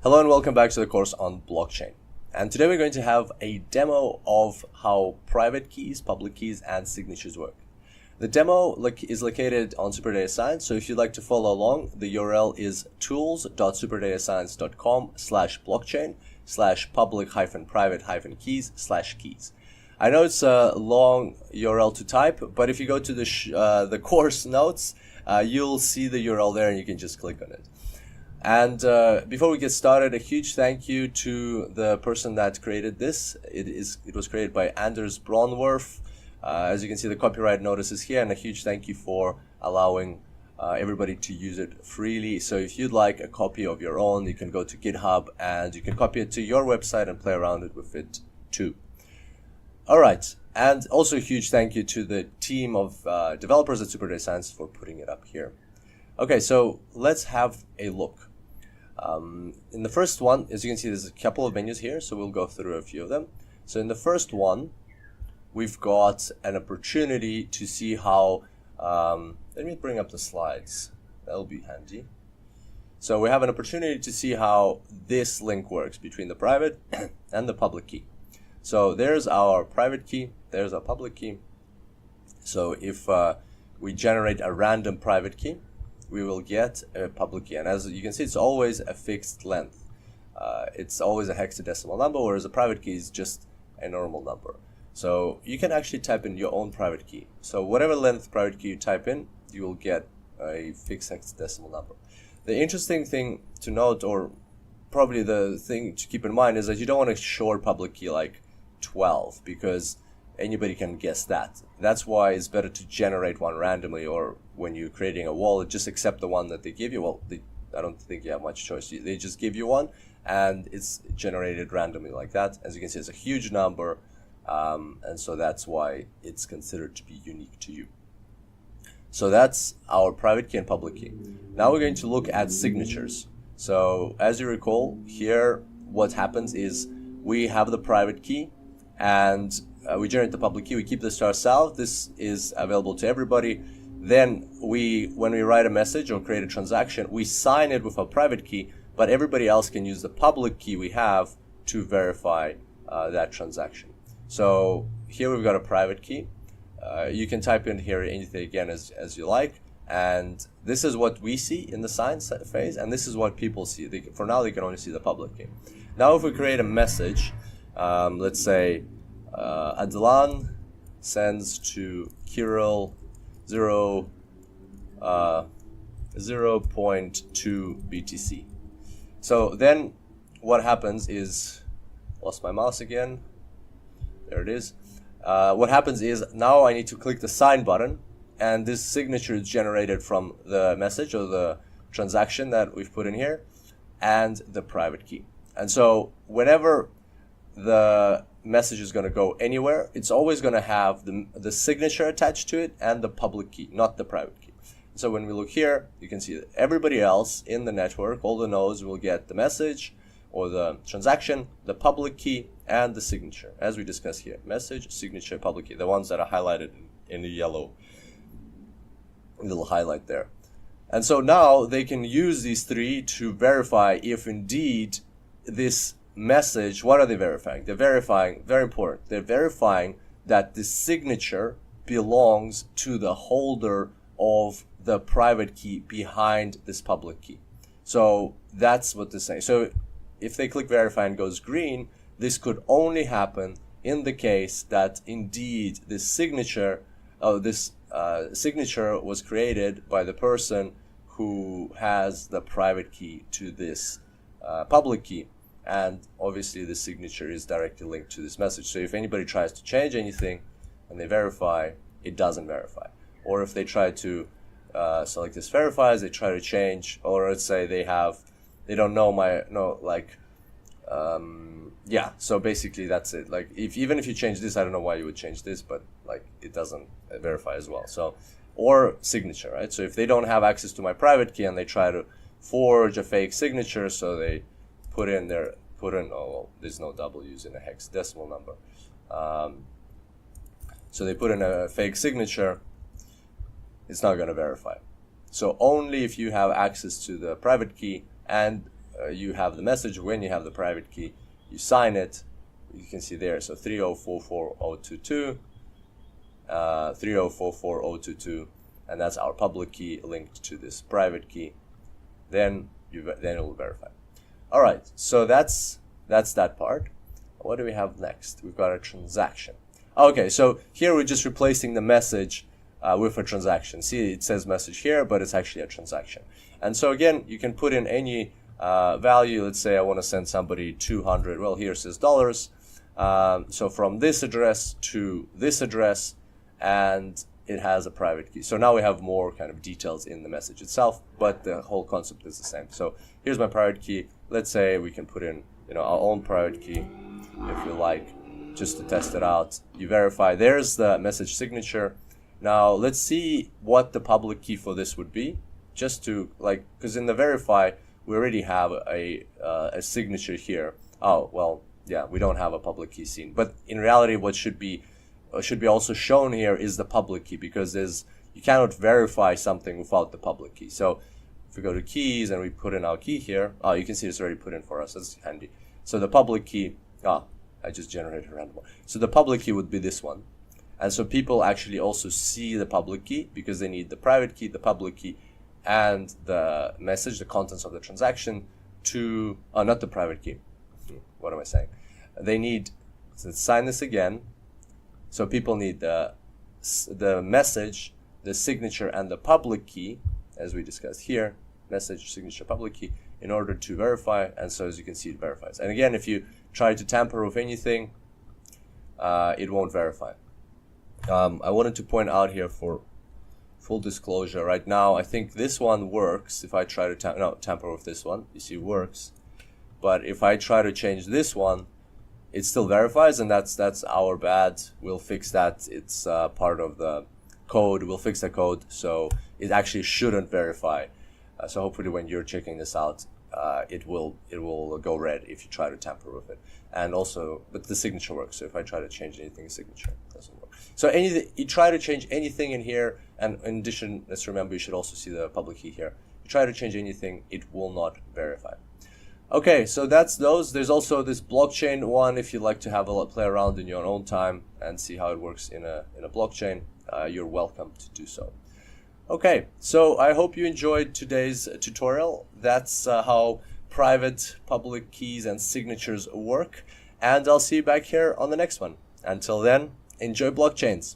Hello and welcome back to the course on blockchain. And today we're going to have a demo of how private keys, public keys, and signatures work. The demo is located on SuperData Science, so if you'd like to follow along, the URL is tools.superdatascience.com/blockchain/public-private-keys/keys. I know it's a long URL to type, but if you go to the course notes, you'll see the URL there and you can just click on it. And before we get started, a huge thank you to the person that created this. It was created by Anders Bronwerf. As you can see, the copyright notice is here, and a huge thank you for allowing everybody to use it freely. So if you'd like a copy of your own, you can go to GitHub and you can copy it to your website and play around it with it too. All right, and also a huge thank you to the team of developers at SuperData Science for putting it up here. Okay, so let's have a look. In the first one, as you can see, there's a couple of menus here, so we'll go through a few of them. So in the first one, we've got an opportunity to see how, let me bring up the slides, that'll be handy. So we have an opportunity to see how this link works between the private and the public key. So there's our private key, there's our public key. So if we generate a random private key, we will get a public key. And as you can see, it's always a fixed length. It's always a hexadecimal number, whereas a private key is just a normal number. So you can actually type in your own private key. So whatever length private key you type in, you will get a fixed hexadecimal number. The interesting thing to note, or probably the thing to keep in mind, is that you don't want to short public key like 12, because anybody can guess that. That's why it's better to generate one randomly, or when you're creating a wallet, just accept the one that they give you. Well, I don't think you have much choice. They just give you one, and it's generated randomly like that. As you can see, it's a huge number, and so that's why it's considered to be unique to you. So that's our private key and public key. Now we're going to look at signatures. So as you recall, here what happens is we have the private key, and we generate the public key. We keep this to ourselves. This is available to everybody. Then when we write a message or create a transaction, we sign it with our private key, but everybody else can use the public key we have to verify that transaction. So here we've got a private key. You can type in here anything again as you like. And this is what we see in the sign phase, and this is what people see. For now, they can only see the public key. Now if we create a message, let's say Adlan sends to Kirill 0.2 BTC. So then what happens is, lost my mouse again, there it is. What happens is now I need to click the sign button, and this signature is generated from the message or the transaction that we've put in here and the private key. And so whenever the message is going to go anywhere, it's always going to have the signature attached to it and the public key, not the private key. So when we look here, you can see that everybody else in the network, all the nodes, will get the message or the transaction, the public key, and the signature, as we discussed here. Message, signature, public key, the ones that are highlighted in the yellow little highlight there. And so now they can use these three to verify if indeed this message, what are they verifying? They're verifying, very important, they're verifying that the signature belongs to the holder of the private key behind this public key. So that's what they're saying. So if they click verify and goes green, this could only happen in the case that indeed this signature, signature was created by the person who has the private key to this public key. And obviously the signature is directly linked to this message. So if anybody tries to change anything and they verify, it doesn't verify. Or if they try to select this verifies, they try to change, or let's say they don't know yeah, so basically that's it. Like even if you change this, I don't know why you would change this, but like it doesn't verify as well. So, or signature, right? So if they don't have access to my private key and they try to forge a fake signature, so they put in, oh, well, there's no W's in a hexadecimal number. So they put in a fake signature, it's not going to verify. So only if you have access to the private key and you have the message, when you have the private key, you sign it. You can see there, so 3044022, 3044022, and that's our public key linked to this private key. Then it will verify. All right, so that's that part. What do we have next? We've got a transaction. Okay, so here we're just replacing the message with a transaction. See, it says message here, but it's actually a transaction. And so again, you can put in any value. Let's say I want to send somebody 200. Well, here it says dollars. So from this address to this address, and it has a private key. So now we have more kind of details in the message itself, but the whole concept is the same. So here's my private key. Let's say we can put in, our own private key, if you like, just to test it out. You verify. There's the message signature. Now let's see what the public key for this would be, just to because in the verify we already have a signature here. Oh well, yeah, we don't have a public key seen, but in reality, what should be also shown here is the public key, because you cannot verify something without the public key. So if we go to keys and we put in our key here, you can see it's already put in for us. That's handy. So the public key, I just generated a random one. So the public key would be this one. And so people actually also see the public key because they need the private key, the public key, and the message, the contents of the transaction to, not the private key. What am I saying? They need, let's sign this again. So people need the message, the signature, and the public key, as we discussed here, message, signature, public key, in order to verify. And so as you can see, it verifies. And again, if you try to tamper with anything, it won't verify. I wanted to point out here, for full disclosure, right now, I think this one works. If I try to tamper with this one, you see it works. But if I try to change this one, it still verifies, and that's our bad. We'll fix that. It's part of the code. We'll fix the code, so it actually shouldn't verify. So hopefully when you're checking this out, it will go red if you try to tamper with it. And also, but the signature works. So if I try to change anything, the signature doesn't work. So you try to change anything in here, and in addition, let's remember you should also see the public key here. You try to change anything, it will not verify. Okay, so that's those. There's also this blockchain one. If you'd like to have play around in your own time and see how it works in a blockchain, you're welcome to do so. Okay, so I hope you enjoyed today's tutorial. That's how private, public keys and signatures work. And I'll see you back here on the next one. Until then, enjoy blockchains.